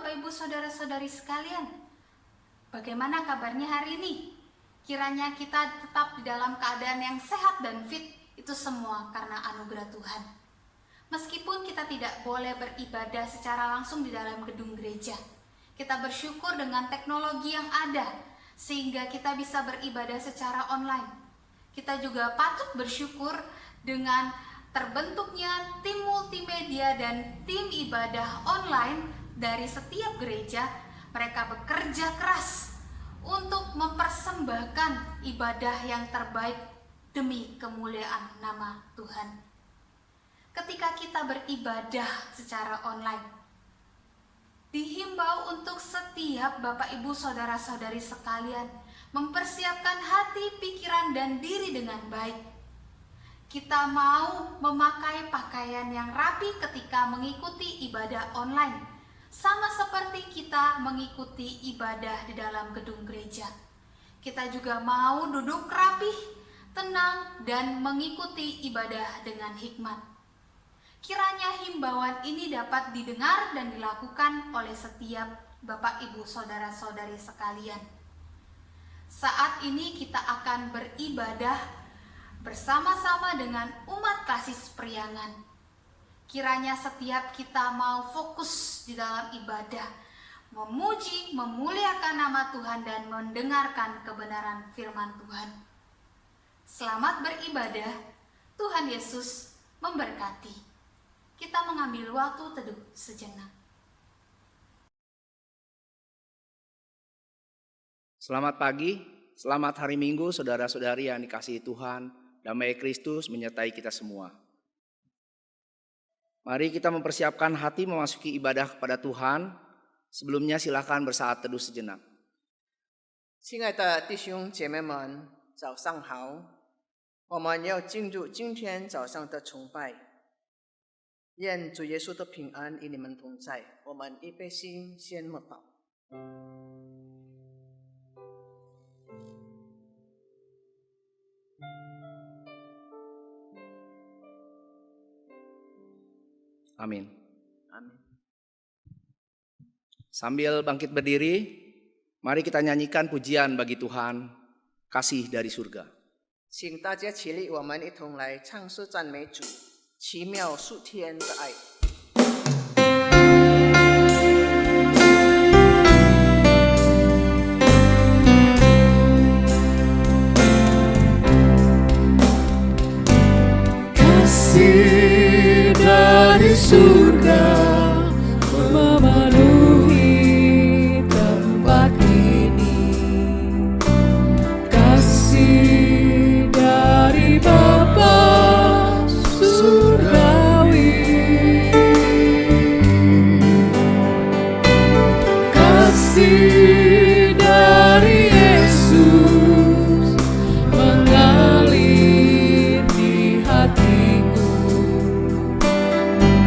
Bapak Ibu Saudara-saudari sekalian, bagaimana kabarnya hari ini? Kiranya kita tetap di dalam keadaan yang sehat dan fit, itu semua karena anugerah Tuhan. Meskipun kita tidak boleh beribadah secara langsung di dalam gedung gereja, kita bersyukur dengan teknologi yang ada, sehingga kita bisa beribadah secara online. Kita juga patut bersyukur dengan terbentuknya tim multimedia dan tim ibadah online dari setiap gereja. Mereka bekerja keras untuk mempersembahkan ibadah yang terbaik demi kemuliaan nama Tuhan. Ketika kita beribadah secara online, dihimbau untuk setiap Bapak Ibu Saudara-saudari sekalian mempersiapkan hati, pikiran, dan diri dengan baik. Kita mau memakai pakaian yang rapi ketika mengikuti ibadah online, sama seperti kita mengikuti ibadah di dalam gedung gereja. Kita juga mau duduk rapih, tenang, dan mengikuti ibadah dengan hikmat. Kiranya himbauan ini dapat didengar dan dilakukan oleh setiap Bapak Ibu Saudara-saudari sekalian. Saat ini kita akan beribadah bersama-sama dengan umat Kasih Priangan. Kiranya setiap kita mau fokus di dalam ibadah, memuji, memuliakan nama Tuhan, dan mendengarkan kebenaran firman Tuhan. Selamat beribadah, Tuhan Yesus memberkati. Kita mengambil waktu teduh sejenak. Selamat pagi, selamat hari Minggu, saudara-saudari yang dikasihi Tuhan. Damai Kristus menyertai kita semua. Mari kita mempersiapkan hati memasuki ibadah kepada Tuhan. Sebelumnya silakan bersaat teduh sejenak. 亲爱的弟兄姐妹们，早上好！我们要进入今天早上的崇拜。愿主耶稣的平安与你们同在。我们预备心，先默祷。 Amin. Amin. Sambil bangkit berdiri, mari kita nyanyikan pujian bagi Tuhan, kasih dari surga. 请大家起立，我们一同来唱诗赞美主，奇妙数天的爱。 Kasih dari surga memenuhi tempat ini. Kasih dari Bapa surgawi. Kasih dari Yesus mengalir di hatiku.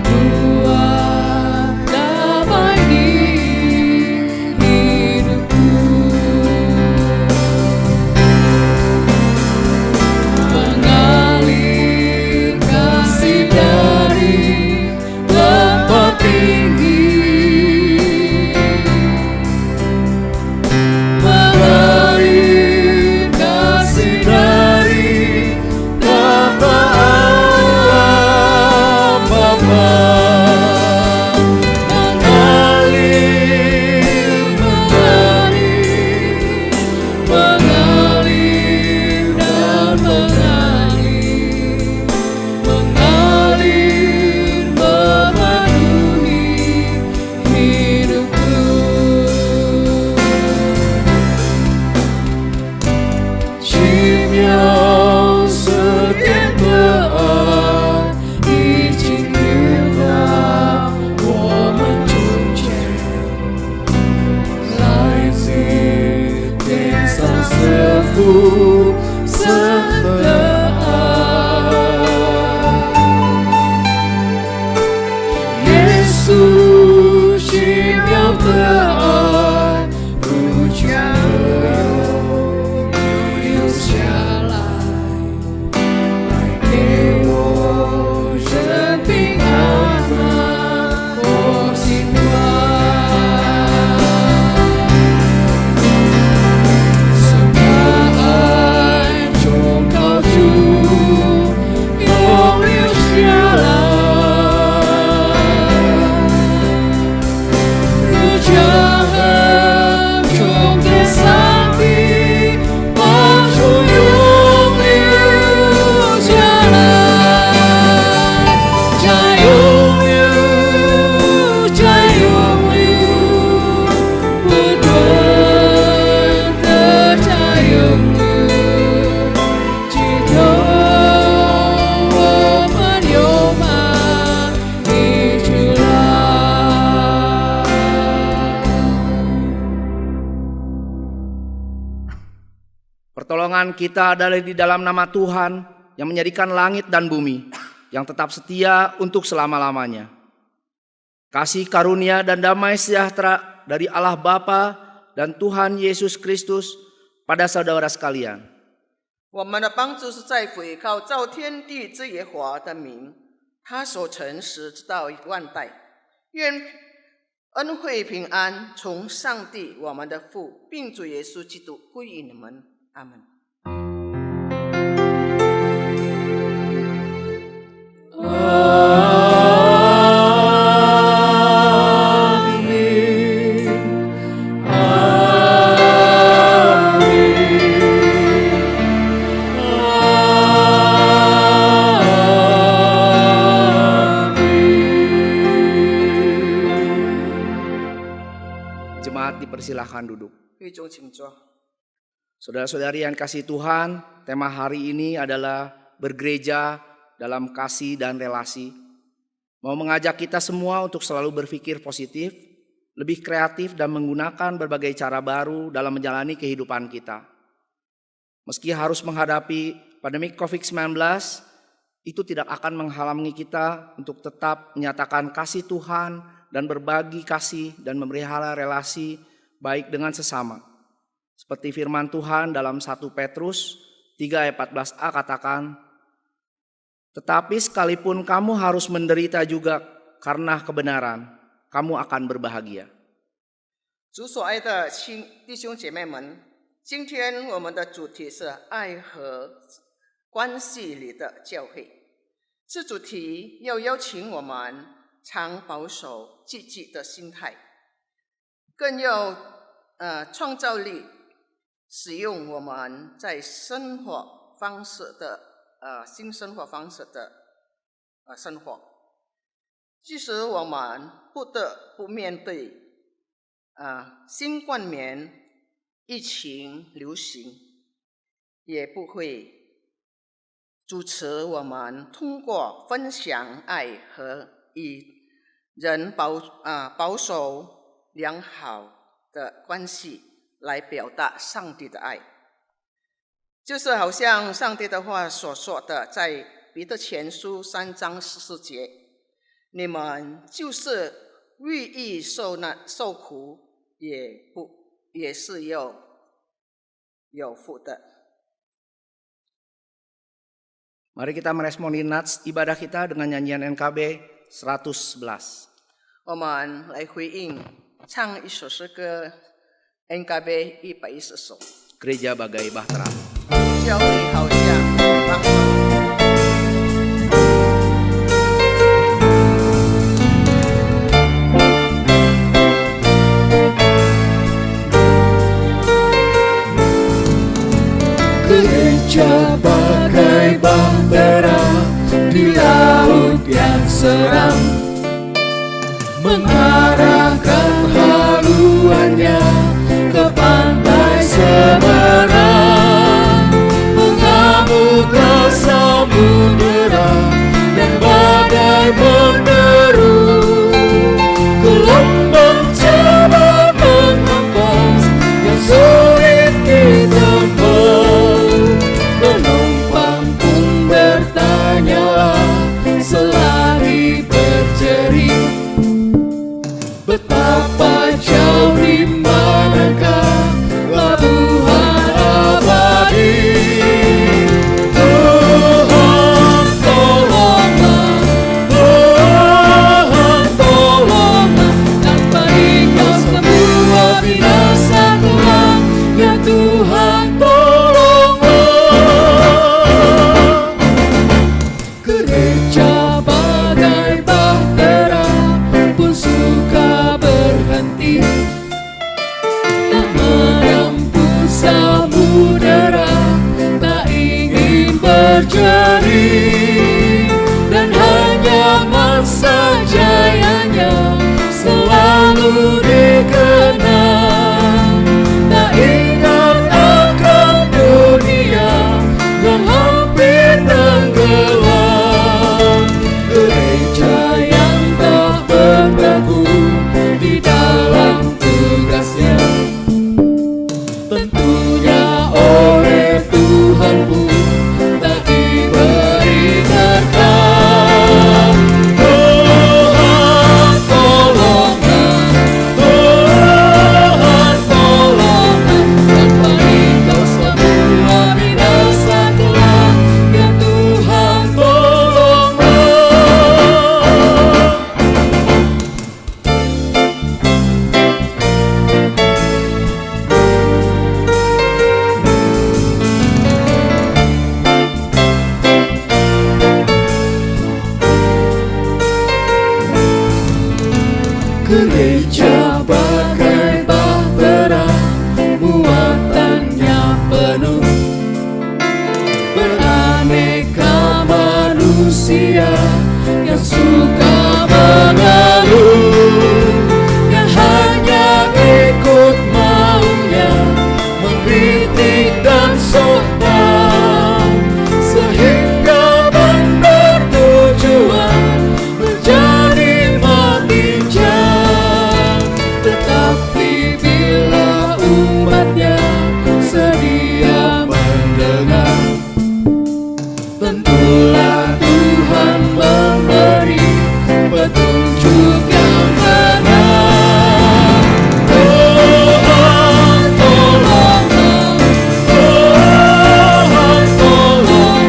Buat iman kita adalah di dalam nama Tuhan yang menjadikan langit dan bumi, yang tetap setia untuk selama-lamanya. Kasih karunia dan damai sejahtera dari Allah Bapa dan Tuhan Yesus Kristus pada saudara sekalian. 我们的帮助是在乎依靠造天地之耶和华的名，他所诚实直到万代。愿恩惠平安从上帝我们的父，并主耶稣基督归于你们。阿门。Jemaat dipersilahkan duduk. 会众请坐。 Saudara-saudari yang kasih Tuhan, tema hari ini adalah bergereja dalam kasih dan relasi. Mau mengajak kita semua untuk selalu berpikir positif, lebih kreatif dan menggunakan berbagai cara baru dalam menjalani kehidupan kita. Meski harus menghadapi pandemi COVID-19, itu tidak akan menghalangi kita untuk tetap menyatakan kasih Tuhan dan berbagi kasih dan memelihara relasi baik dengan sesama. Seperti firman Tuhan dalam 1 Petrus 3 ayat 14a katakan, tetapi sekalipun kamu harus menderita juga karena kebenaran, kamu akan berbahagia. 主所爱的弟兄姐妹们，今天我们的主题是爱和关系里的教会。这主题要邀请我们常保守积极的心态，更要创造力，使用我们在生活方式的新生活方式的生活。即使我们不得不面对新冠冕疫情流行，也不会主持我们通过分享爱和与人保守良好的关系来表达上帝的爱。就是好像上帝的话所说的，在彼得前书3章14节，你们就是愿意受苦，也是有福的。 Mari kita meresponi nats ibadah kita dengan nyanyian NKB 111. 我们来回应，唱一首诗歌 NKB 110首。 Gereja Bagai Bahtera. 教会好像帮手。 Gereja bagai bahtera di laut yang seram, mengarahkan haluannya ke pantai seberang, mengamuk ke samudera dan badai menderu, gelombang coba menghempas yang sulit ditembus. Penumpang pun bertanya selari berjerit, betapa jauh di manakah pelabuhan abadi. Tuhan tolonglah, Gereja bagai bahtera, muatannya penuh. Beraneka manusia yang suka mengeluh, yang hanya ikut maunya, mengkritik dan sombong, sehingga benar tujuan menjadi makin jauh. Tetapi bila umatnya sedia mendengar, tentulah Tuhan memberi petunjuk yang benar. Tuhan tolonglah, Tuhan tolonglah,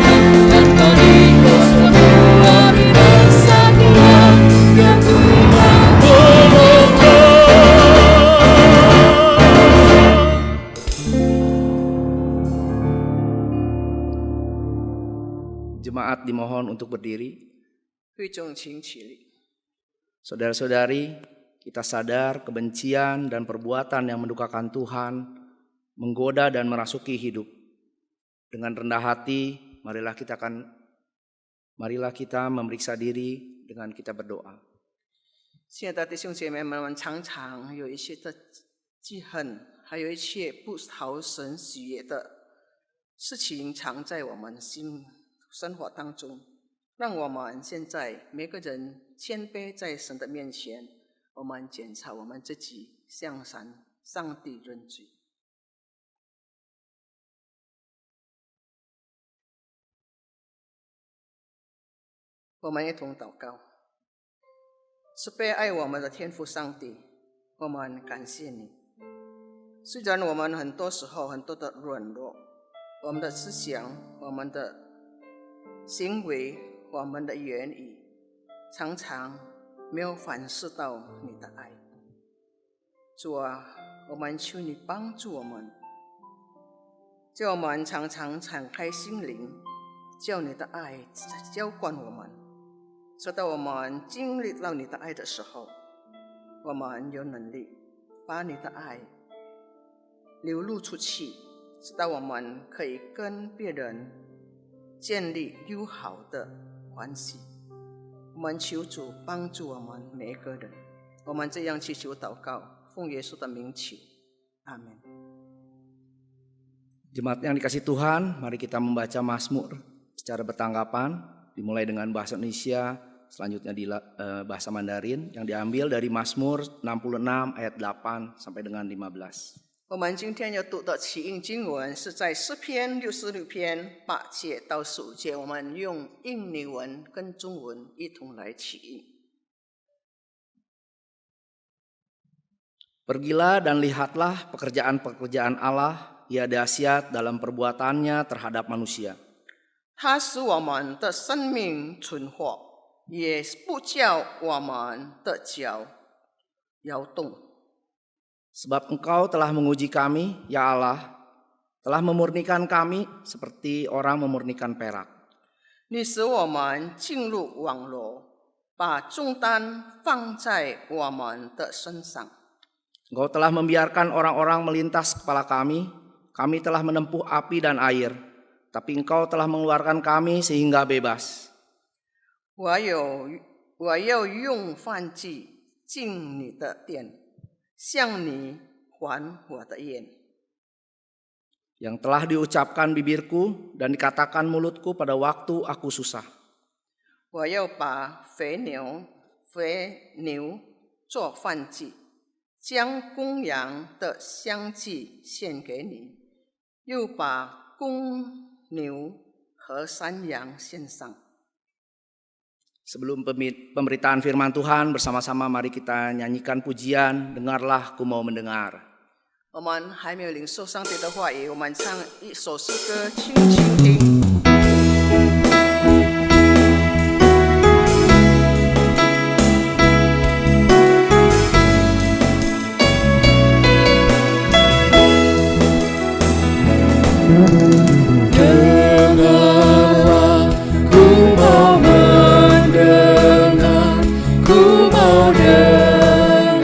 dan beriku semua kesatuan, ya Tuhan tolonglah. Jemaat dimohon untuk berdiri. 会众请起立。 Saudara-saudari, kita sadar kebencian dan perbuatan yang mendukakan Tuhan menggoda dan merasuki hidup. Dengan rendah hati, marilah kita memeriksa diri dengan kita berdoa. 亲爱的弟兄姐妹们，我们常常有一些的记恨，还有一切不讨神喜悦的事情藏在我们生活当中。让我们现在每个人谦卑在神的面前，我们检查我们自己，向上帝认罪。我们一同祷告。慈悲爱我们的天父上帝，我们感谢你。虽然我们很多时候很多的软弱，我们的思想、我们的行为、我们的言语，常常没有反思到你的爱。主啊，我们求你帮助我们，叫我们常常敞开心灵，叫你的爱浇灌我们，直到我们经历到你的爱的时候，我们有能力把你的爱流露出去，直到我们可以跟别人建立友好的关系。我们求主帮助我们每一个人，我们这样祈求祷告，奉耶稣的名求，阿门。 Jemaat yang dikasih Tuhan, mari kita membaca Mazmur secara bertanggapan, dimulai dengan bahasa Indonesia, selanjutnya di bahasa Mandarin, yang diambil dari Mazmur 66 ayat 8 sampai dengan 15. 我们今天要读的起印经文是在诗篇66篇8节到15节，我们用印尼文跟中文一同来起印。 Pergilah dan lihatlah pekerjaan-pekerjaan Allah, ia dahsyat dalam perbuatannya terhadap manusia. 它使我们的生命存活，也不叫我们的脚摇动。 Sebab Engkau telah menguji kami, ya Allah, telah memurnikan kami seperti orang memurnikan perak. 你使我们进入网罗，把重担放在我们的身上。 Engkau telah membiarkan orang-orang melintas kepala kami telah menempuh api dan air, tapi Engkau telah mengeluarkan kami sehingga bebas. 我要用燔祭进你的殿，向你还我的愿。 Yang telah diucapkan bibirku dan dikatakan mulutku pada waktu aku susah. 我要把肥牛做燔祭，将公羊的香祭献给你，又把公牛和山羊献上。 Sebelum pemberitaan firman Tuhan, bersama-sama mari kita nyanyikan pujian, dengarlah ku mau mendengar. 我们还没有领受上帝的话语，我们唱一首诗歌，轻轻听。 Dengarlah, ku mau mendengar, ku mau dengar.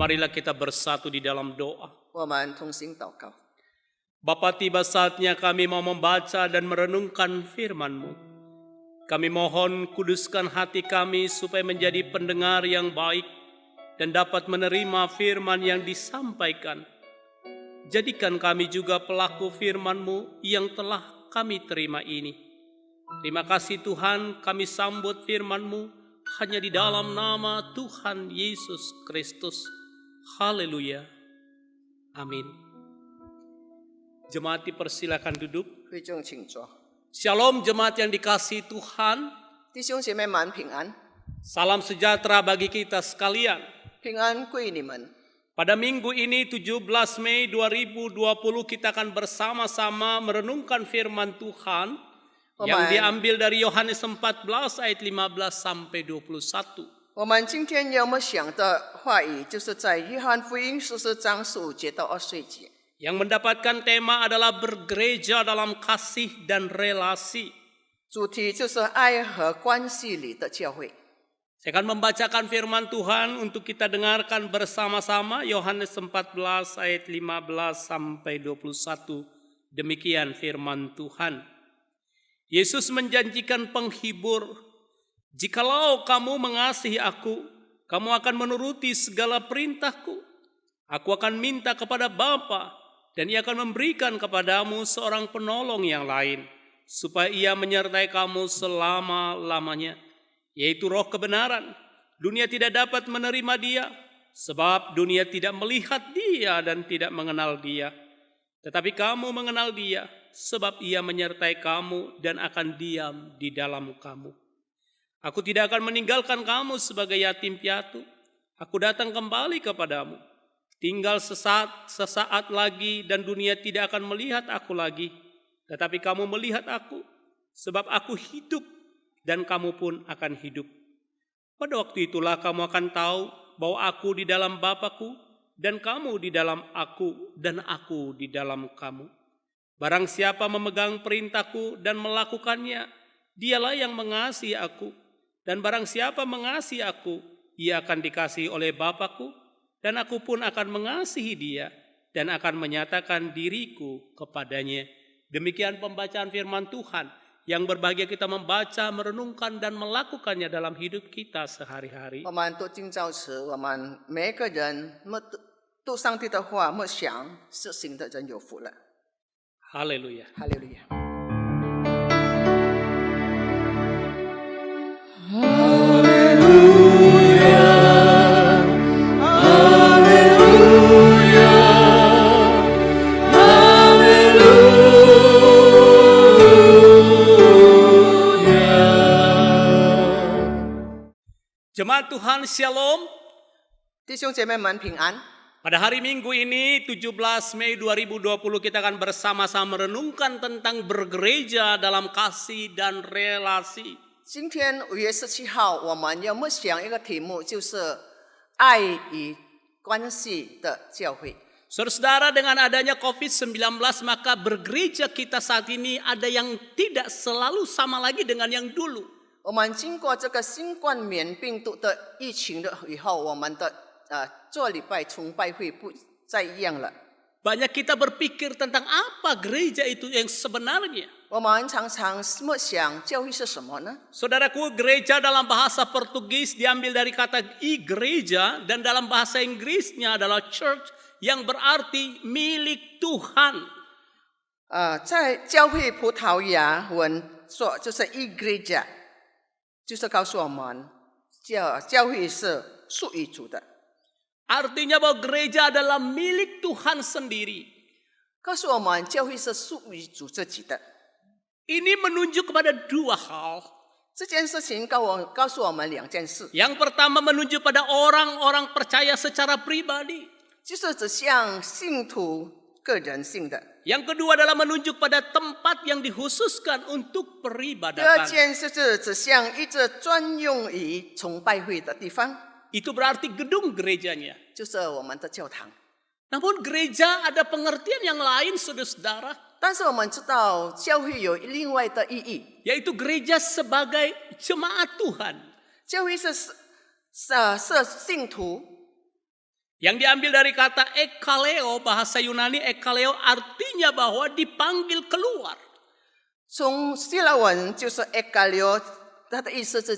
Marilah kita bersatu di dalam doa. 我们同心祷告。 Bapa, tiba saatnya kami mau membaca dan merenungkan firman-Mu. Kami mohon kuduskan hati kami supaya menjadi pendengar yang baik dan dapat menerima firman yang disampaikan. Jadikan kami juga pelaku firman-Mu yang telah kami terima ini. Terima kasih Tuhan, kami sambut firman-Mu hanya di dalam nama Tuhan Yesus Kristus. Haleluya. Amin. Jemaat dipersilakan duduk. 会众请坐， Shalom jemaat yang dikasihi Tuhan. 弟兄姐妹们平安， Salam sejahtera bagi kita sekalian. 平安归你们。 Pada minggu ini 17 Mei 2020 kita akan bersama-sama merenungkan firman Tuhan yang Amen. diambil dari Yohanes 14 ayat 15 sampai 21. 我们今天要默想的话语，就是在约翰福音14章15节到20节。 Yang mendapatkan tema adalah bergereja dalam kasih dan relasi. 主题就是爱和关系里的教会。 Saya akan membacakan firman Tuhan untuk kita dengarkan bersama-sama. Yohanes 14 ayat 15 sampai 21. Demikian firman Tuhan. Yesus menjanjikan penghibur. Jikalau kamu mengasihi aku, kamu akan menuruti segala perintahku. Aku akan minta kepada Bapa, dan Ia akan memberikan kepadamu seorang penolong yang lain, supaya Ia menyertai kamu selama-lamanya, yaitu Roh kebenaran. Dunia tidak dapat menerima Dia, sebab dunia tidak melihat Dia dan tidak mengenal Dia. Tetapi kamu mengenal Dia, sebab Ia menyertai kamu dan akan diam di dalam kamu. Aku tidak akan meninggalkan kamu sebagai yatim piatu. Aku datang kembali kepadamu. Tinggal sesaat lagi dan dunia tidak akan melihat aku lagi. Tetapi kamu melihat aku, sebab aku hidup dan kamu pun akan hidup. Pada waktu itulah kamu akan tahu bahwa aku di dalam Bapa-Ku dan kamu di dalam aku dan aku di dalam kamu. Barang siapa memegang perintahku dan melakukannya, dialah yang mengasihi aku. Dan barang siapa mengasihi aku, ia akan dikasihi oleh Bapa-Ku, dan aku pun akan mengasihi dia dan akan menyatakan diriku kepadanya. Demikian pembacaan firman Tuhan yang berbahagia kita membaca, merenungkan dan melakukannya dalam hidup kita sehari-hari. 我们读经造词，我们每个人读上帝的话，默想实行的人有福了。 Haleluya. 哈利路亚。 Jemaat Tuhan Shalom. 弟兄姐妹们平安。 Pada hari Minggu ini 17 Mei 2020 kita akan bersama-sama merenungkan tentang bergereja dalam kasih dan relasi. 今天5月17号，我们要默想一个题目，就是爱与关系的教会。 Saudara-saudara, dengan adanya COVID-19 maka bergereja kita saat ini ada yang tidak selalu sama lagi dengan yang dulu. 我们经过这个新冠冕病毒的疫情的以后，我们的做礼拜崇拜会不再一样了。 Banyak kita berpikir tentang apa gereja itu yang sebenarnya. 我们常常默想教会是什么呢？ Saudaraku, gereja dalam bahasa Portugis diambil dari kata igreja dan dalam bahasa Inggrisnya adalah church yang berarti milik Tuhan. 在教会葡萄牙文说就是 igreja， 就是告诉我们教会是属于主的， Artinya bahwa gereja adalah milik Tuhan sendiri. 告诉我们教会是属于主自己的。 Ini menunjuk kepada dua hal. 这件事情告诉我们两件事， Yang pertama menunjuk pada orang-orang percaya secara pribadi. 就是指向信徒个人性的。 Yang kedua adalah menunjuk pada tempat yang dikhususkan untuk 第二 peribadatan. 件事是指向一个专用于崇拜会的地方， Itu berarti gedung gerejanya. 就是我们的教堂。 Namun gereja ada pengertian yang lain, saudara-saudara. 但是我们知道教会有另外的意义， Yaitu gereja sebagai jemaat Tuhan. 教会是信徒 Yang diambil dari kata ekaleo, bahasa Yunani ekaleo artinya bahwa dipanggil keluar. 从希腊文就是 ekalio， 它的意思是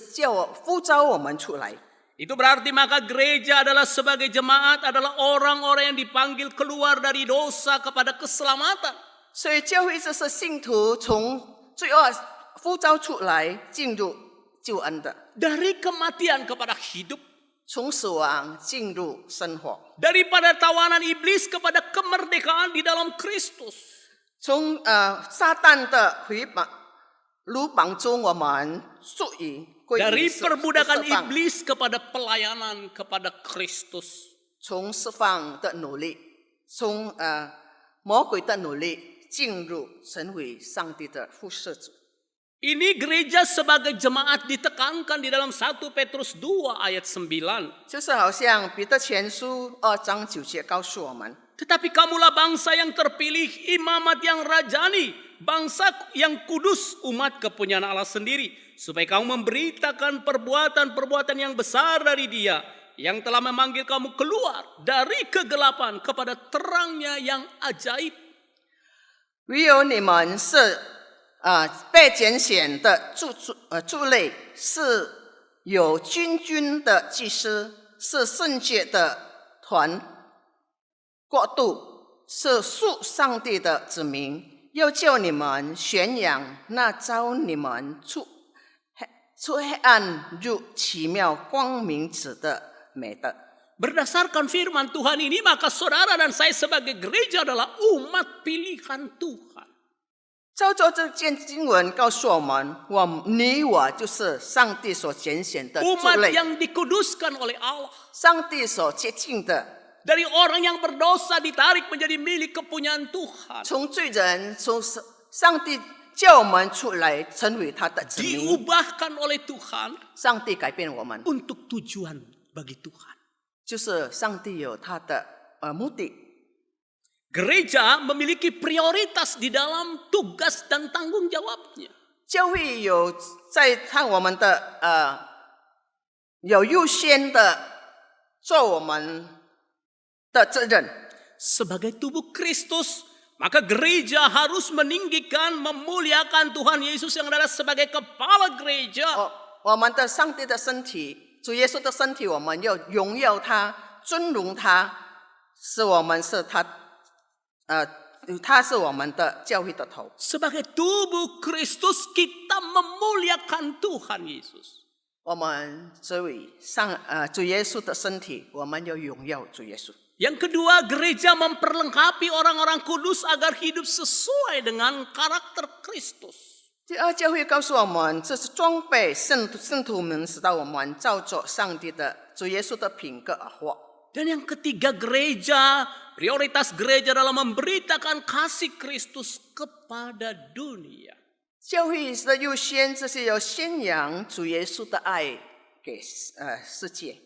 呼召我们出来。 Itu berarti maka gereja adalah sebagai jemaat adalah orang-orang yang dipanggil keluar dari dosa kepada keselamatan. 所以教会就是信徒从罪恶呼召出来，进入救恩的， Dari kematian kepada hidup. 从死亡进入生活， Daripada tawanan iblis kepada kemerdekaan di dalam Kristus. 从撒旦的鲁绑中我们属于归于 Dari 释 perbudakan 释放， iblis kepada pelayanan kepada Kristus. 从释放的努力，从魔鬼的努力进入成为上帝的服侍者。 Ini gereja sebagai jemaat ditekankan di dalam 1 Petrus 2 ayat 9. 就是好像彼得前书2章9节告诉我们， Tetapi kamulah bangsa yang terpilih, imamat yang rajani, bangsa yang kudus, umat kepunyaan Allah sendiri. Supaya kamu memberitakan perbuatan-perbuatan yang besar dari Dia, yang telah memanggil kamu keluar dari kegelapan kepada terangnya yang ajaib. 唯有你们是被拣选的族类，是有君的祭司，是圣洁的国度，是属上帝的子民，又叫你们宣扬那召你们出黑暗入奇妙光明者的美德。 Berdasarkan firman Tuhan ini, maka saudara dan saya sebagai gereja adalah umat pilihan Tuhan. 照着这件经文告诉我们，你我就是上帝所拣选的族 Umat 类， yang dikuduskan oleh Allah. 上帝所接近的， Dari orang yang berdosa ditarik menjadi milik kepunyaan Tuhan. 从罪人，从上帝叫我们出来，成为他的子民。 Diubahkan oleh Tuhan 上帝改变我们， untuk tujuan bagi Tuhan. 就是上帝有他的目的。 Gereja memiliki prioritas di dalam tugas dan tanggung jawabnya. 教会有在看我们的有优先的做我们的责任。 Sebagai tubuh Kristus, maka gereja harus meninggikan, memuliakan Tuhan Yesus yang adalah sebagai kepala gereja. 我们的上帝的身体，主耶稣的身体，我们要荣耀他，尊荣他，使我们是他是我们的教会的头。 Sebagai tubuh Kristus, kita memuliakan Tuhan Yesus. 我们作为主耶稣的身体，我们要荣耀主耶稣。 Yang kedua, gereja memperlengkapi orang-orang kudus agar hidup sesuai dengan karakter Kristus. 第二，教会告诉我们，这是装备圣徒们，使到我们照着上帝的主耶稣的品格而活。 Dan yang ketiga, prioritas gereja adalah memberitakan kasih Kristus kepada dunia. 教会的优先就是要宣扬主耶稣的爱给世界。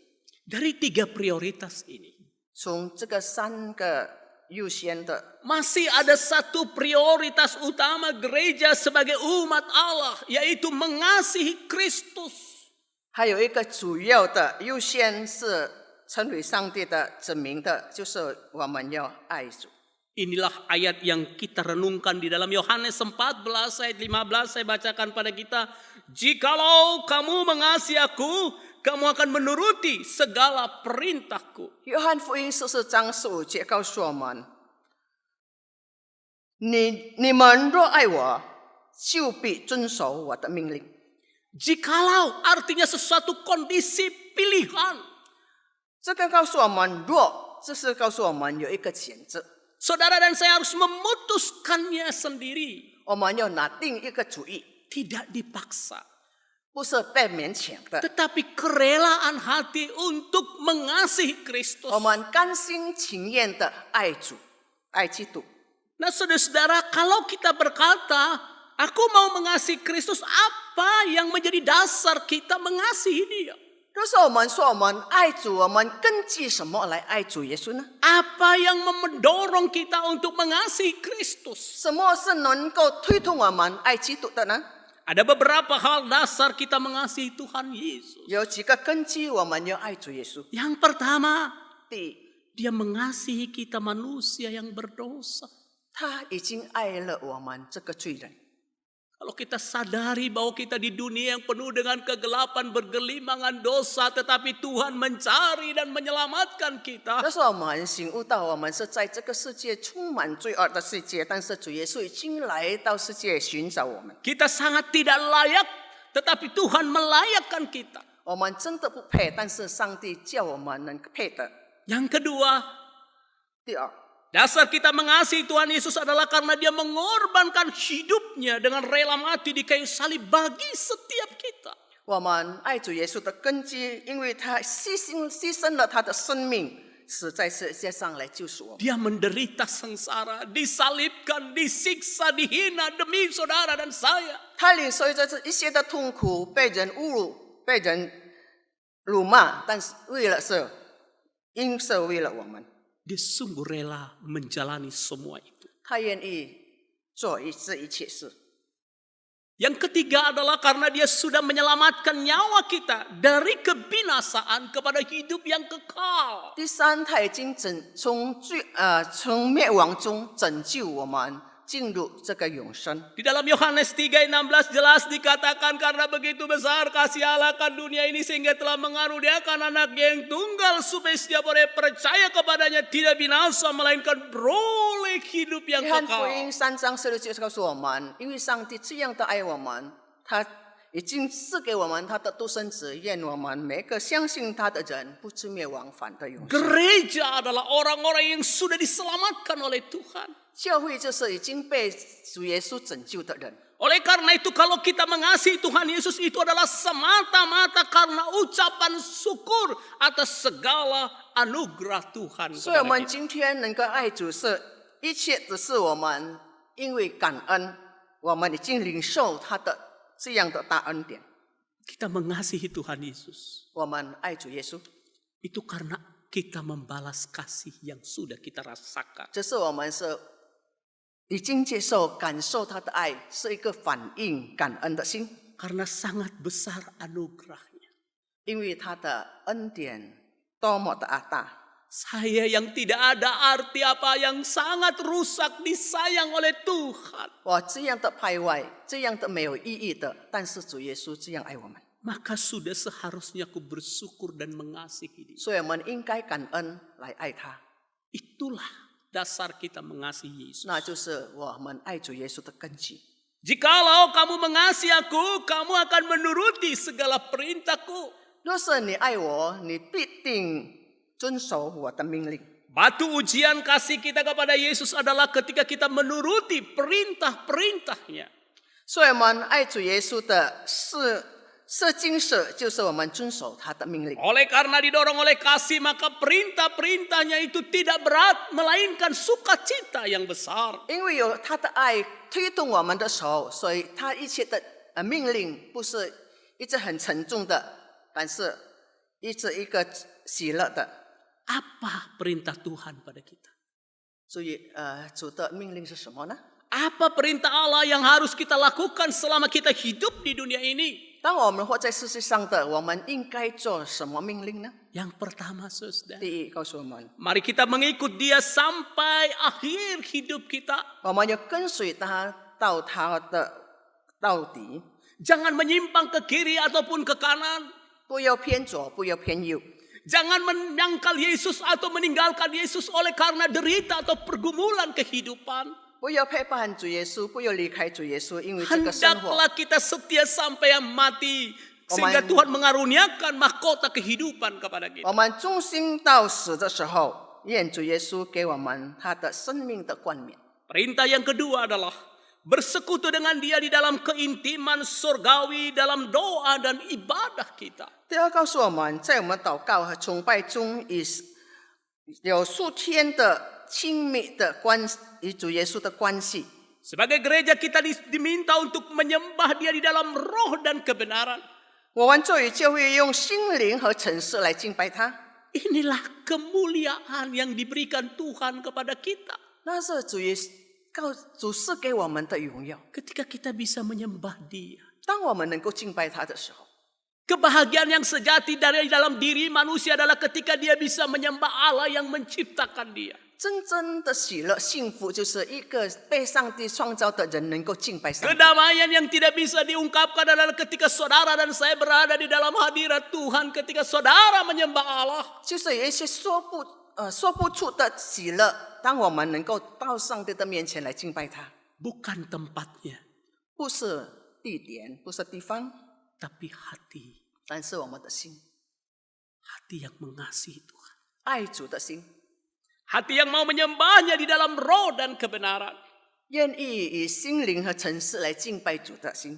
Dari tiga prioritas ini, 从这个三个优先的， masih ada satu prioritas utama gereja sebagai umat Allah, yaitu mengasihi Kristus. 还有一个主要的优先是成为上帝的子民的，就是我们要爱主。 Inilah ayat yang kita renungkan di dalam Yohanes 14 ayat 15. Saya bacakan pada kita. Jikalau kamu mengasihi aku, kamu akan menuruti segala perintahku. 约翰福音14章15节告诉我们：你们若爱我，就必遵守我的命令。 Jikalau artinya sesuatu kondisi pilihan. 这个告诉我们，若这是告诉我们有一个选择， Saudara dan saya harus memutuskannya sendiri. 我们要拿定一个主意， Tidak dipaksa. 不是被勉强的。 Tetapi kerelaan hati untuk mengasihi Kristus. 我们甘心情愿的爱主，爱基督。 Nah saudara-saudara, kalau kita berkata, aku mau mengasihi Kristus, apa yang menjadi dasar kita mengasihi Dia? 若是我们说我们爱主，我们根据什么来爱主耶稣呢？ Apa yang mendorong kita untuk mengasihi Kristus? 什么是能够推动我们爱基督的呢？ Ada beberapa hal dasar kita mengasihi Tuhan Yesus. 有几个根基我们要爱主耶稣。 Yang pertama, 第一， Dia mengasihi kita manusia yang berdosa. 他已经爱了我们这个罪人。 Kalau kita sadari bahwa kita di dunia yang penuh dengan kegelapan, bergelimangan dosa, tetapi Tuhan mencari dan menyelamatkan kita. 但是我们醒悟到，我们是在这个世界充满罪恶的世界，但是主耶稣已经来到世界寻找我们。 Kita sangat tidak layak, tetapi Tuhan melayakkan kita. 我们真的不配，但是上帝叫我们能配的。 Yang kedua, 第二， dasar kita mengasihi Tuhan Yesus adalah karena Dia mengorbankan hidupnya dengan rela mati di kayu salib bagi setiap kita. 我们爱主耶稣的根基，因为他牺牲了他的生命，死在世界上来救赎我们。 Dia menderita sengsara, disalibkan, disiksa, dihina demi saudara dan saya. 他领受着这一切的痛苦，被人侮辱，被人辱骂，但是为了我们， Dia sungguh rela menjalani semua itu. 他愿意做这一切事。 Yang ketiga adalah karena Dia sudah menyelamatkan nyawa kita dari kebinasaan kepada hidup yang kekal. 第三，他已经从灭亡中拯救我们，进入这个永生。 Di dalam Yohanes 3:16 jelas dikatakan karena begitu besar kasih Allah akan dunia ini sehingga telah mengaruniakan anaknya yang tunggal supaya setiap orang yang percaya kepadanya tidak binasa melainkan beroleh hidup yang 约翰福 kekal. 音3章16节告诉我们，因为上帝这样的爱我们，他已经赐给我们他的独生子，愿我们每个相信他的人不至灭亡，反得永生。 Gereja adalah orang-orang yang sudah diselamatkan oleh Tuhan. 教会就是已经被主耶稣拯救的人。 Oleh karena itu kalau kita mengasihi Tuhan Yesus itu adalah semata-mata karena ucapan syukur atas segala anugerah Tuhan 所以我 kepada 们 kita. 今天能够爱主，是一切只是我们因为感恩，我们已经领受他的这样的大恩典。 Kita mengasihi Tuhan Yesus 我们爱主耶稣， itu karena kita membalas kasih yang sudah kita rasakan. 这是我们是已经接受、感受他的爱，是一个反应感恩的心， Karena sangat besar anugerahnya. 因为他的恩典多么的大。 Saya yang tidak ada arti apa yang sangat rusak disayang oleh Tuhan. 我这样的败坏，这样的没有意义的，但是主耶稣这样爱我们， Maka sudah seharusnya aku bersyukur dan mengasihi dia. 所以我们应该感恩来爱他。 Itulah dasar kita mengasihi Yesus. 那就是我们爱主耶稣的根基。 Jikalau kamu mengasihi aku, kamu akan menuruti segala perintahku. 若是你爱我，你必定遵守我的命令。 Batu ujian kasih kita kepada Yesus adalah ketika kita menuruti perintah-perintahnya. 所以我们爱主耶稣的是精神，就是我们遵守他的命令。 Oleh karena didorong oleh kasih, maka perintah-perintahnya itu tidak berat, melainkan sukacita yang besar. 因为有他的爱推动我们的手，所以他一切的命令不是一直很沉重的，但是一个喜乐的。 Apa perintah Tuhan pada kita? 所以主的命令是什么呢？ Apa perintah Allah yang harus kita lakukan selama kita hidup di dunia ini? 当我们活在世界上的，我们应该做什么命令呢？ Yang pertama, saudara, 第一，告诉我们， mari kita mengikut Dia sampai akhir hidup kita. 我们要跟随他到他的到底， Jangan menyimpang ke kiri ataupun ke kanan. 不要偏左，不要偏右。 Jangan menyangkal Yesus atau meninggalkan Yesus oleh karena derita atau pergumulan kehidupan. 不要背叛主耶稣，不要离开主耶稣，因为这个生活， Hendaklah kita setia sampai yang mati. Sehingga Tuhan mengaruniakan mahkota kehidupan kepada kita. 我们忠心到死的时候，愿主耶稣给我们他的生命的冠冕。 Perintah yang kedua adalah bersekutu dengan Dia di dalam keintiman surgawi, dalam doa dan ibadah kita. 第二，告诉我们，在我们祷告和崇拜中，有数天的亲密的与主耶稣的关系。 Sebagai gereja kita diminta untuk menyembah Dia di dalam roh dan kebenaran. 我们作为教会，用心灵和诚实来敬拜他。 Inilah kemuliaan yang diberikan Tuhan kepada kita. 那是主赐给我们的荣耀。 Ketika kita bisa menyembah Dia. 当我们能够敬拜他的时候， Kebahagiaan yang sejati dari dalam diri manusia adalah ketika dia bisa menyembah Allah yang menciptakan dia. 真正的喜乐、幸福，就是一个被上帝创造的人能够敬拜上帝。 Kedamaian yang tidak bisa diungkapkan adalah ketika saudara dan saya berada di dalam hadirat Tuhan, ketika saudara menyembah Allah. 就是有一些说不出的喜乐，当我们能够到上帝的面前来敬拜他， Bukan tempatnya, 不是地点，不是地方， tapi hati. 但是我们的心， Hati yang mengasihi Tuhan. 爱主的心， Hati yang mau menyembahnya di dalam roh dan kebenaran. 愿意以心灵和诚实来敬拜主的心。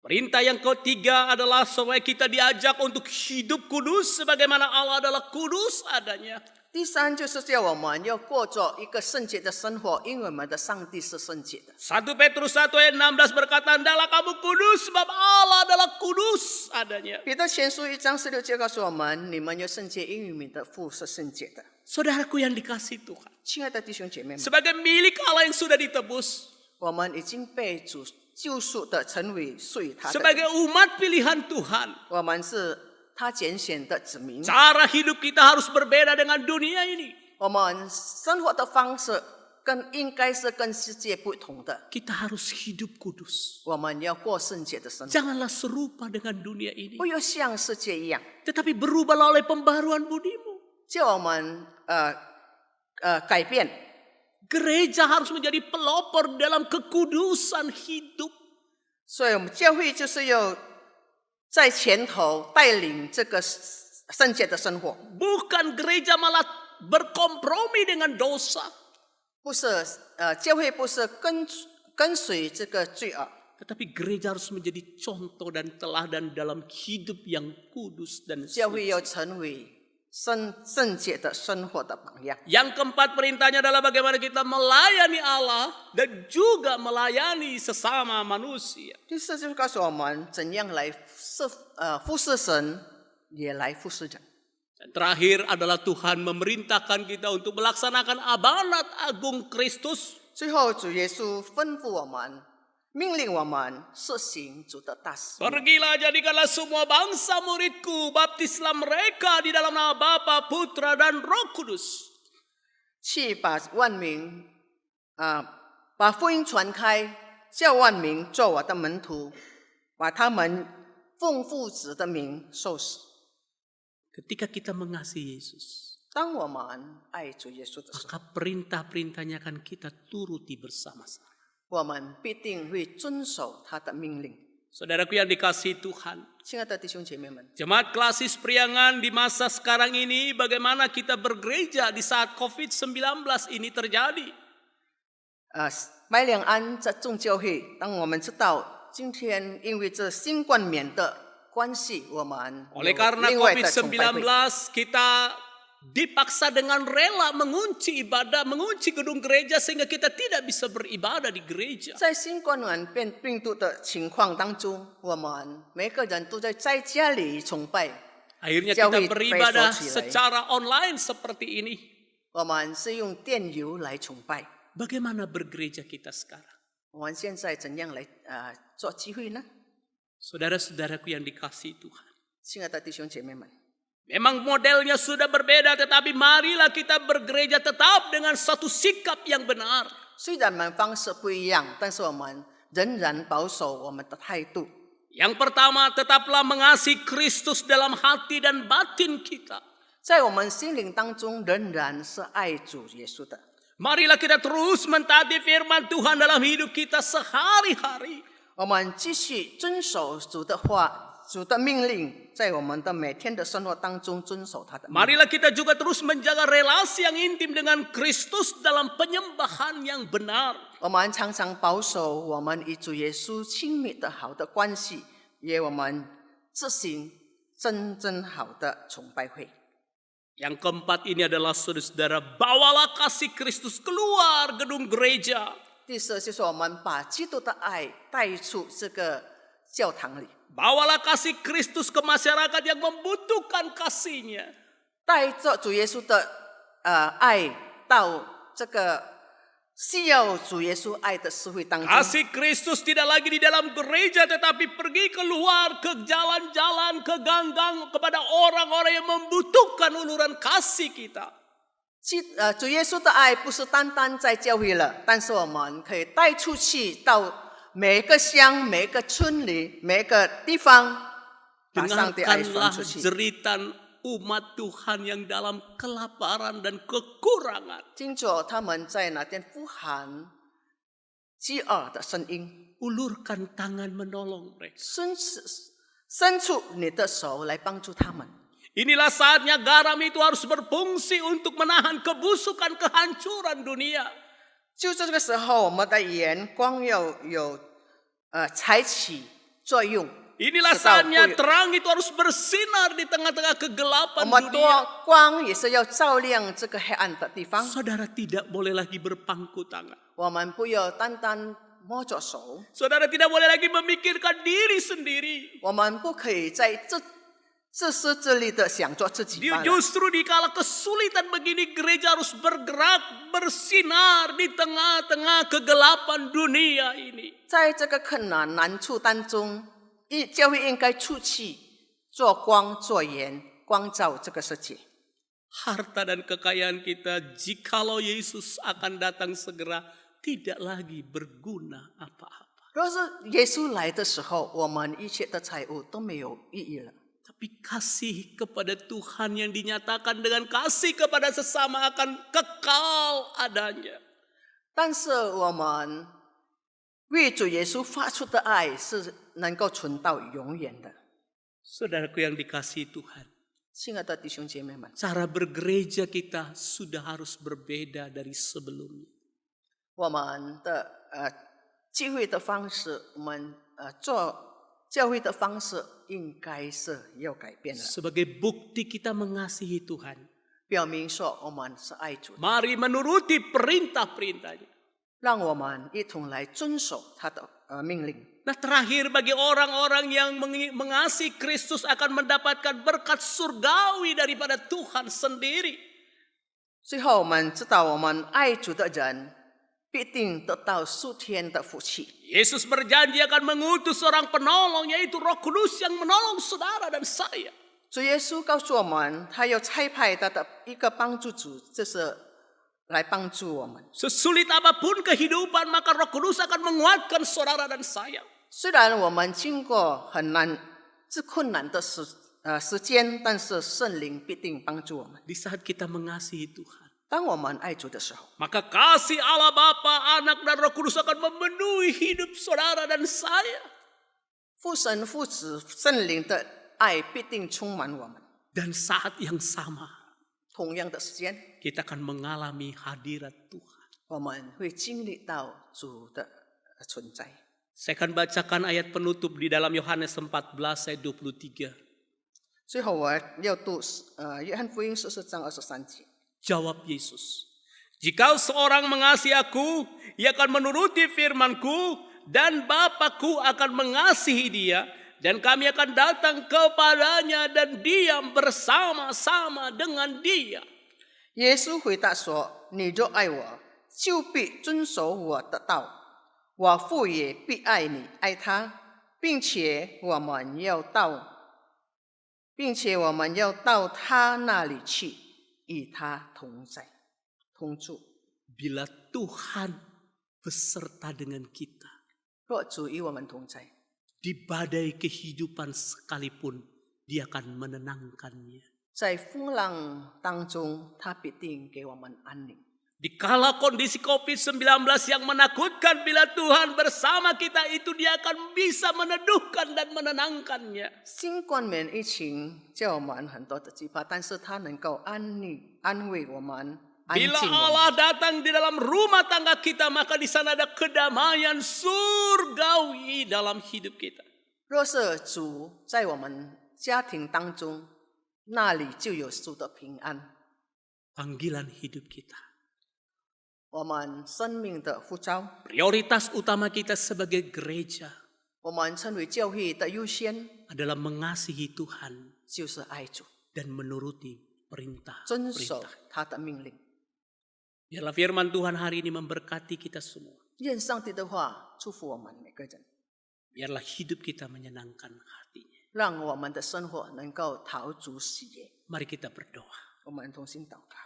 Perintah yang ketiga adalah supaya kita diajak untuk hidup kudus sebagaimana Allah adalah kudus adanya. 第三就是叫我们要过着一个圣洁的生活，因为我们的上帝是圣洁的。 1 Petrus 1 ayat 16 berkata, "Hendaklah kamu kudus sebab Allah adalah kudus adanya." 彼得前书1章16节告诉我们：你们要圣洁，因为你们的父是圣洁的。 Saudaraku yang dikasihi Tuhan, 亲爱的弟兄姐妹们， sebagai milik Allah yang sudah ditebus, 我们已经被主救赎的，成为属于他的。 sebagai umat pilihan Tuhan, 我们是他拣选的子民。 cara hidup kita harus berbeda dengan dunia ini. 我们生活的方式应该是跟世界不同的。 Kita harus hidup kudus. 我们要过圣洁的生活， Janganlah serupa dengan dunia ini, 不要像世界一样， tetapi berubahlah oleh pembaruan budimu. 叫我们改变。 Gereja harus menjadi pelopor dalam kekudusan hidup. 所以，我们教会就是要在前头带领这个圣洁的生活， Bukan gereja malah berkompromi dengan dosa. 不是教会不是跟随这个罪恶， Tetapi gereja harus menjadi contoh dan teladan dalam hidup yang kudus dan 教会 suci. 要成为圣洁的生活的榜样。 Yang keempat perintahnya adalah bagaimana kita melayani Allah dan juga melayani sesama manusia. 第四就是告诉我们怎样来服侍神，也来服侍人。 Dan terakhir adalah Tuhan memerintahkan kita untuk melaksanakan amanat agung Kristus. 最后，主耶稣吩咐我们，命令我们实行主的大使命。 Pergilah jadikanlah semua bangsa muridku, baptislah mereka di dalam nama Bapa, Putra dan Roh Kudus. 去把福音传开，叫万民做我的门徒，把他们奉父子的名受洗。 Ketika kita mengasihi Yesus, 当我们爱主耶稣的时候， maka perintah-perintahnya akan kita turuti bersama-sama. 我们必定会遵守他的命令。 Saudaraku yang dikasihi Tuhan, 亲爱的弟兄姐妹们， Jemaat Klasis Priangan di masa sekarang ini, bagaimana kita bergereja di saat COVID-19 ini terjadi? 麦两安在众教会，当我们知道今天因为这新冠冕的关系，我们有 Oleh karena 另外的崇拜 COVID-19, 会。 kita dipaksa dengan rela mengunci ibadah, mengunci gedung gereja sehingga kita tidak bisa beribadah di gereja. 在新冠病毒的情况当中，我们每个人都在家里崇拜， Akhirnya kita 教会 beribadah 被锁起来。 secara online seperti ini. 我们是用电邮来崇拜。 Bagaimana bergereja kita sekarang? 我们现在怎样来做聚会呢？ Saudara-saudaraku yang dikasihi Tuhan. 亲爱的弟兄姐妹们， Memang modelnya sudah berbeda, tetapi marilah kita bergereja tetap dengan satu sikap yang benar. 虽然我们方式不一样，但是我们仍然保守我们的态度。 Yang pertama, tetaplah mengasihi Kristus dalam hati dan batin kita. 在我们心灵当中，仍然是爱主耶稣的。 Marilah kita terus mentaati firman Tuhan dalam hidup kita sehari-hari. 我们继续遵守主的话、主的命令，在我们的每天的生活当中遵守他的命令。 Marilah kita juga terus menjaga relasi yang intim dengan Kristus dalam penyembahan yang benar. 我们常常保守我们与主耶稣亲密的好的关系，也我们执行真正好的崇拜会。 Yang keempat ini adalah saudara-saudara, bawalah kasih Kristus keluar gedung gereja. 第四就是我们把基督的爱带出这个教堂里， Bawalah kasih Kristus ke masyarakat yang membutuhkan kasihnya. 带着主耶稣的爱到这个需要主耶稣爱的社会当中， Kasih Kristus tidak lagi di dalam gereja tetapi pergi keluar ke jalan-jalan, ke gang-gang kepada orang-orang yang membutuhkan uluran kasih kita. 主耶稣的爱不是单单在教会了，但是我们可以带出去到每一个乡、每一个村里、每一个地方，把上帝爱传 Dengarkanlah 出去。 jeritan umat Tuhan yang dalam kelaparan dan kekurangan. 听着他们在那边呼喊饥饿的声音， Ulurkan tangan menolong mereka. 伸出你的手来帮助他们。 Inilah saatnya garam itu harus berfungsi untuk menahan kebusukan kehancuran dunia. 就这个时候，我们的眼光要有采取作用。 Inilah 知道 saatnya 会 terang itu harus bersinar di tengah-tengah 我 kegelapan 们多 dunia. 光也是要照亮这个黑暗的地方。 Saudara tidak boleh lagi berpangku tangan. 我们不要单单摸着手， Saudara tidak boleh lagi memikirkan diri sendiri. 我们不可以在自私自利的想做自己罢了。 Justru di kala kesulitan begini gereja harus bergerak, bersinar di tengah-tengah kegelapan dunia ini. 在这个困难难处当中，教会应该出去做光做盐，光照这个世界。 Harta dan kekayaan kita jikalau Yesus akan datang segera tidak lagi berguna apa-apa. 若是耶稣来的时候，我们一切的财物都没有意义了。 Tapi kasih kepada Tuhan yang dinyatakan dengan kasih kepada sesama akan kekal adanya. 但是我们为主耶稣发出的爱是能够存到永远的。 Saudaraku yang dikasihi Tuhan, 亲爱的弟兄姐妹们， cara bergereja kita sudah harus berbeda dari sebelumnya. 我们的聚会的方式，我们做教会的方式应该是要改变了， Sebagai bukti kita mengasihi Tuhan, 表明说我们是爱主的， mari menuruti perintah-perintahnya. 让我们一同来遵守他的命令。 Nah terakhir bagi orang-orang yang mengasihi Kristus akan mendapatkan berkat surgawi daripada Tuhan sendiri. 最后我们知道，我们爱主的人必定得到属天的福气。 Yesus berjanji akan mengutus seorang penolong yaitu Roh Kudus yang menolong saudara dan saya. 主耶稣告诉我们，他要差派他的一个帮助主，就是来帮助我们。 Sesulit apapun kehidupan maka Roh Kudus akan menguatkan saudara dan saya. 虽然我们经过很难、困难的时间，但是圣灵必定帮助我们。 Di saat kita mengasihi Tuhan, 当我们爱主的时候， maka kasih Allah Bapa, Anak dan Roh Kudus akan memenuhi hidup saudara dan saya. 父神、父子、圣灵的爱必定充满我们。 Dan saat yang sama, 同样的时间， kita akan mengalami hadirat Tuhan. 我们会经历到主的存在。 Saya akan bacakan ayat penutup di dalam Yohanes 14 ayat 23. 最后我要读约翰福音14章23节。 Jawab Yesus, "Jika seorang mengasihi aku, ia akan menuruti firman-Ku dan Bapa-Ku akan mengasihi dia dan kami akan datang kepadanya dan diam bersama-sama dengan dia." 耶稣回答说：“你若爱我，就必遵守我的道。我父也必爱你，爱他，并且我们要到他那里去，与他同在，同住。 Bila Tuhan beserta dengan kita, 若主与我们同在， di badai kehidupan sekalipun, dia akan menenangkannya. 在风浪当中，他必定给我们安宁。 Di kala kondisi COVID-19 yang menakutkan, bila Tuhan bersama kita itu dia akan bisa meneduhkan dan menenangkannya. 新冠疫情叫我们很多的惧怕，但是他能够安慰我们，安 Bila 静我们。 Allah datang di dalam rumah tangga kita, maka di sana ada kedamaian surgawi dalam hidup kita. 若是主在我们家庭当中，那里就有主的平安。 Panggilan hidup kita, 我们生命的呼召， prioritas utama kita sebagai gereja 我们称为教会的优先， adalah mengasihi Tuhan 就是爱主， dan menuruti 遵守 perintah-perintah. 他的命令。Biarlah firman Tuhan hari ini memberkati kita semua. 愿上帝的话祝福我们每个人， Biarlah hidup kita menyenangkan hatinya. 让我们的生活能够陶足喜悦。 Mari kita berdoa. 我们同心祷告。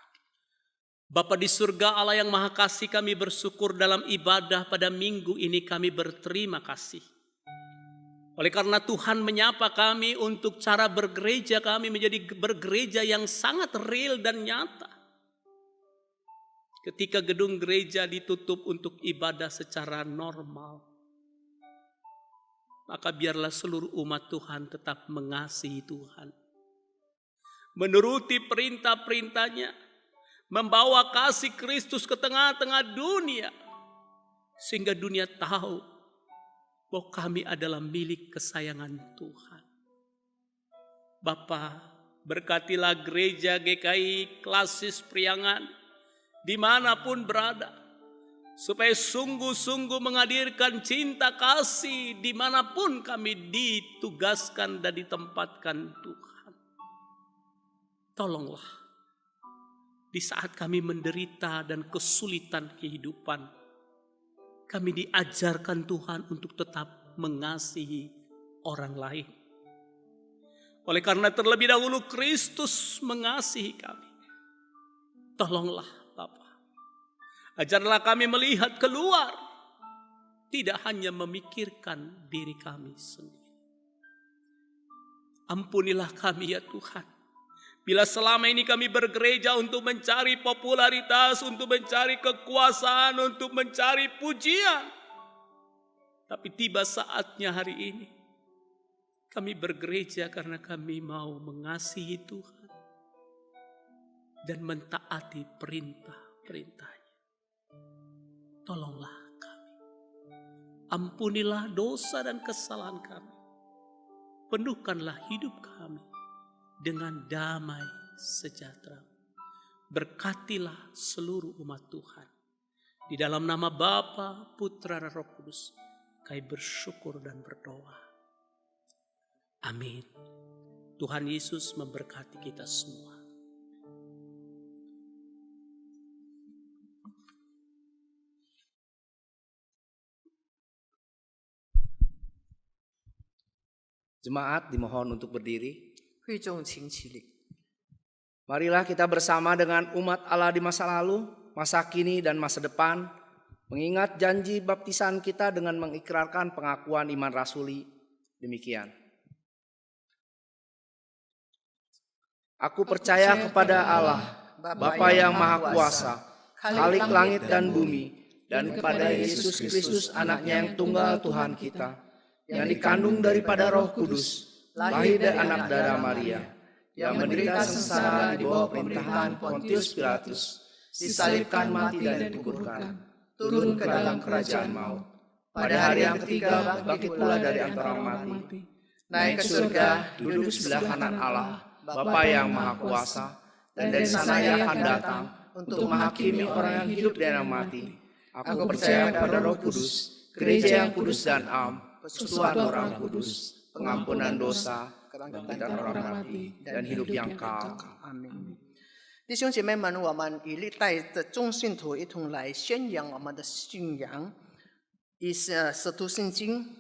Bapa di surga, Allah yang maha kasih, kami bersyukur dalam ibadah pada minggu ini, kami berterima kasih. Oleh karena Tuhan menyapa kami untuk cara bergereja, kami menjadi bergereja yang sangat real dan nyata. Ketika gedung gereja ditutup untuk ibadah secara normal, maka biarlah seluruh umat Tuhan tetap mengasihi Tuhan, menuruti perintah-perintahnya, membawa kasih Kristus ke tengah-tengah dunia, sehingga dunia tahu bahwa kami adalah milik kesayangan Tuhan. Bapa, berkatilah gereja GKI Klasis Priangan dimanapun berada, supaya sungguh-sungguh menghadirkan cinta kasih dimanapun kami ditugaskan dan ditempatkan Tuhan. Tolonglah di saat kami menderita dan kesulitan kehidupan, kami diajarkan Tuhan untuk tetap mengasihi orang lain. Oleh karena terlebih dahulu Kristus mengasihi kami. Tolonglah Bapa, ajarlah kami melihat keluar, tidak hanya memikirkan diri kami sendiri. Ampunilah kami ya Tuhan, bila selama ini kami bergereja untuk mencari popularitas, untuk mencari kekuasaan, untuk mencari pujian. Tapi tiba saatnya hari ini, kami bergereja karena kami mau mengasihi Tuhan dan mentaati perintah-perintahnya. Tolonglah kami. Ampunilah dosa dan kesalahan kami. Penuhkanlah hidup kami dengan damai sejahtera. Berkatilah seluruh umat Tuhan. Di dalam nama Bapa, Putra, dan Roh Kudus, kami bersyukur dan berdoa. Amin. Tuhan Yesus memberkati kita semua. Jemaat dimohon untuk berdiri. 会众请起立， Marilah kita bersama dengan umat Allah di masa lalu, masa kini, dan masa depan, mengingat janji baptisan kita dengan mengikrarkan pengakuan iman rasuli. Demikian. Aku percaya kepada Allah, Bapa yang Maha Kuasa, Khalik langit dan bumi, dan kepada Yesus Kristus anaknya yang tunggal Tuhan kita, yang dikandung daripada Roh Kudus, lahir dari anak darah Maria, yang menderita sengsara di bawah pemerintahan Pontius Pilatus, disalibkan, mati dan dikuburkan, turun ke dalam kerajaan maut. Pada hari yang ketiga bangkit pula dari antara mati, naik ke surga, duduk sebelah kanan Allah, Bapa yang Maha Kuasa, dan dari sana Ia akan datang untuk menghakimi orang yang hidup dan yang mati. Aku percaya pada Roh Kudus, gereja yang kudus dan am, persekutuan orang kudus, pengampunan dosa, kebangkitan orang mati, dan hidup yang kekal. 阿门。弟兄姐妹们，我们以历代的众信徒一同来宣扬我们的信仰。以使徒信经，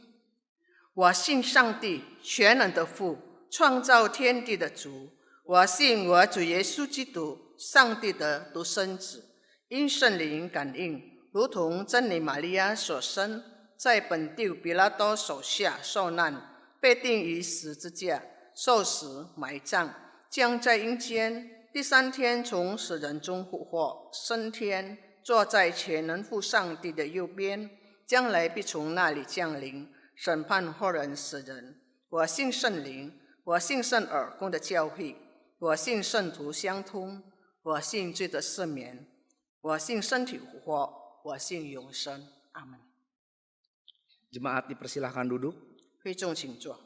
我信上帝全能的父，创造天地的主。我信我主耶稣基督，上帝的独生子，因圣灵感应，如同真理玛利亚所生，在本地比拉多手下受难，被钉于十字架，受死埋葬，将在阴间，第三天从死人中复活，升天，坐在全能父上帝的右边，将来必从那里降临，审判活人死人。我信圣灵，我信圣耳公的教会，我信圣徒相通，我信罪的赦免，我信身体复活，我信永生。阿门。 Jemaat dipersilahkan duduk. 会众请坐。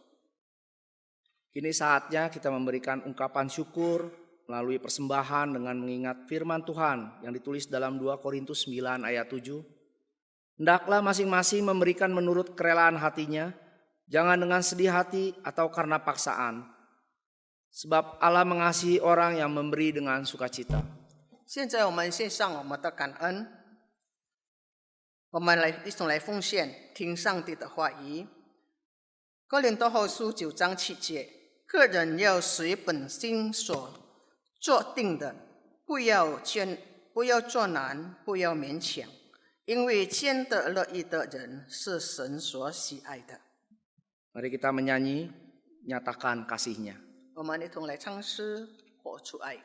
Kini saatnya kita memberikan ungkapan syukur melalui persembahan dengan mengingat firman Tuhan yang ditulis dalam 2 Korintus 9 ayat 7. Hendaklah masing-masing memberikan menurut kerelaan hatinya, jangan dengan sedih hati atau karena paksaan. Sebab Allah mengasihi orang yang memberi dengan sukacita. 现在我们献上我们的感恩，我们一同来奉献，听上帝的话语。哥林多后书9章7节，个人要随本心所做定的，不要做难，不要勉强，因为兼得乐意的人是神所喜爱的。 Mari kita menyanyi, nyatakan kasih-Nya. 我们一同来唱诗，活出爱。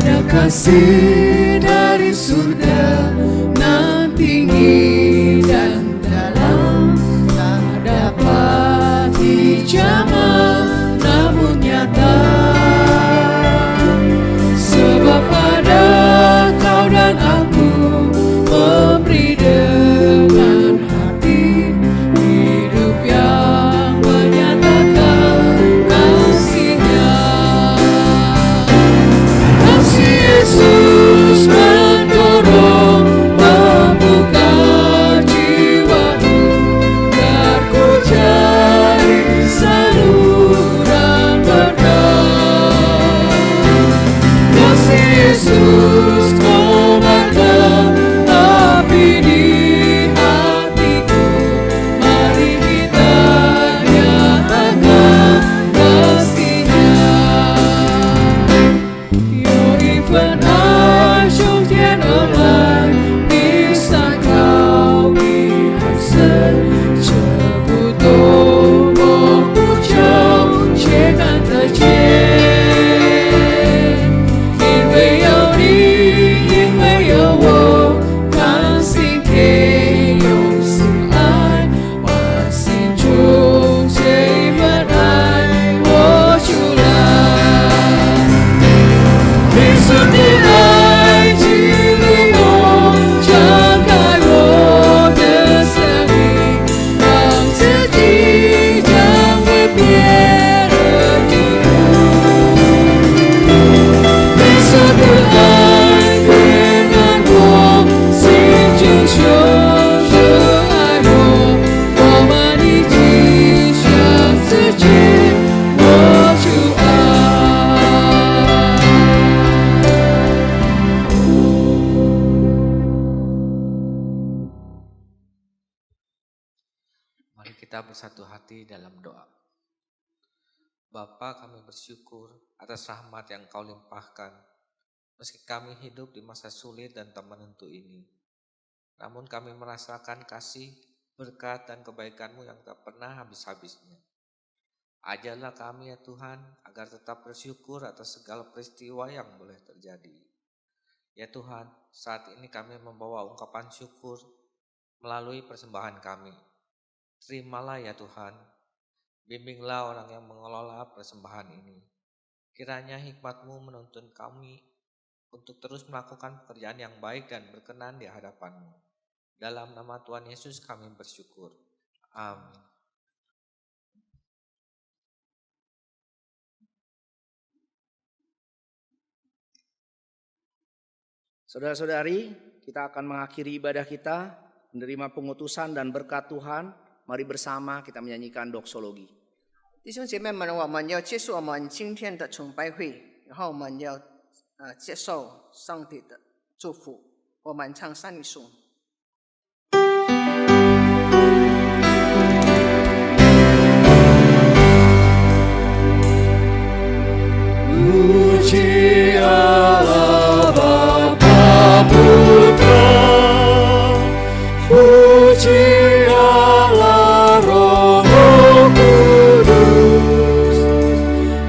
Ada kasih dari surga nan tinggi dan dalam, tak dapat dijamah namun nyata. Sebab pada kau dan aku memberi dengan hati hidup yang menyatakan kasih-Nya. Kasih Yesus mendorong, membuka jiwaku, biar ku jadi saluran berkah. Kasih Yesus kobarkan api di hatiku, mari kita nyatakan kasih-Nya. 有一份爱从天而来，比山高比海深，这不多么不久却看得见。因为有你，因为有我，甘心给用心爱，把心中这份爱活出来。 耶稣的爱激励我，敞开我的生命，让自己将会别人的路。耶稣的爱点燃我，心中就热爱我，我们一起向世界活出爱。 Mari kita bersatu hati dalam doa. Bapa, kami bersyukur atas rahmat yang Kau limpahkan. Meski kami hidup di masa sulit dan tak menentu ini, namun kami merasakan kasih, berkat, dan kebaikan-Mu yang tak pernah habis-habisnya. Ajarlah kami ya Tuhan, agar tetap bersyukur atas segala peristiwa yang boleh terjadi. Ya Tuhan, saat ini kami membawa ungkapan syukur melalui persembahan kami. Terimalah ya Tuhan, bimbinglah orang yang mengelola persembahan ini. Kiranya hikmat-Mu menuntun kami untuk terus melakukan pekerjaan yang baik dan berkenan di hadapan-Mu. Dalam nama Tuhan Yesus kami bersyukur. Amin. Saudara-saudari, kita akan mengakhiri ibadah kita, menerima pengutusan dan berkat Tuhan. Mari bersama kita menyanyikan doksologi. 弟兄姐妹们，我们要结束我们今天的崇拜会，然后我们要接受上帝的祝福。我们唱上一颂。 Puji Allah Bapa Putra, puji Allah Roh Kudus,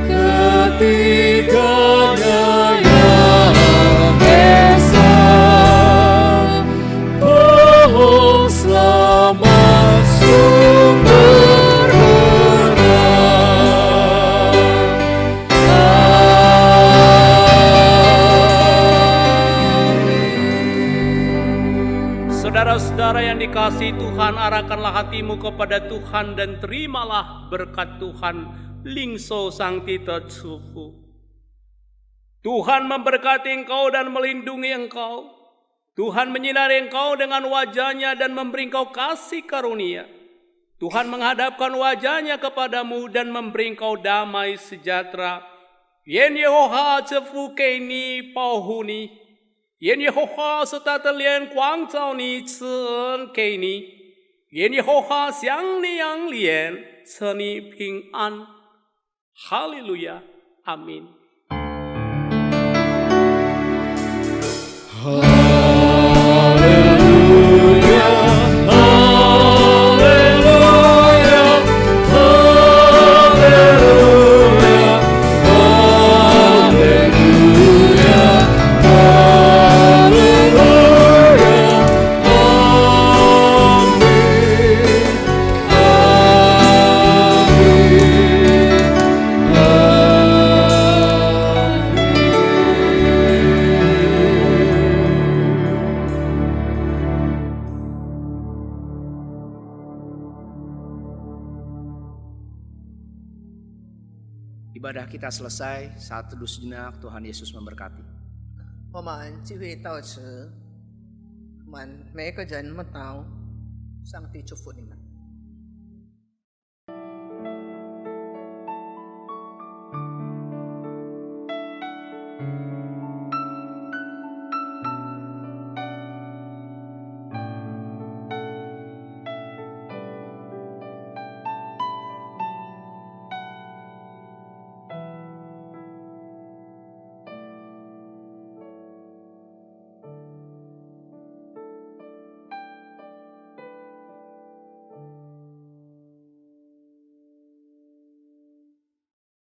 ketiganya yang esa, pohon selamat sumber Saudara-saudara yang dikasihi Tuhan, arahkanlah hatimu kepada Tuhan dan terimalah berkat Tuhan. Lingso sang tita tsufu. Tuhan memberkati engkau dan melindungi engkau. Tuhan menyinari engkau dengan wajah-Nya dan memberi engkau kasih karunia. Tuhan menghadapkan wajah-Nya kepadamu dan memberi engkau damai sejahtera. Yen Yehowa cefu keini pauhuni. Yen Yehowa setatelian kuang cao ni cen keini. Yen Yehowa siang ni yang lien ceni ping an. Haleluya. Amin. Ibadah kita selesai, saat teduh sejenak, Tuhan Yesus memberkati. 我们聚会到此，我们每个人们祷，上帝祝福你们。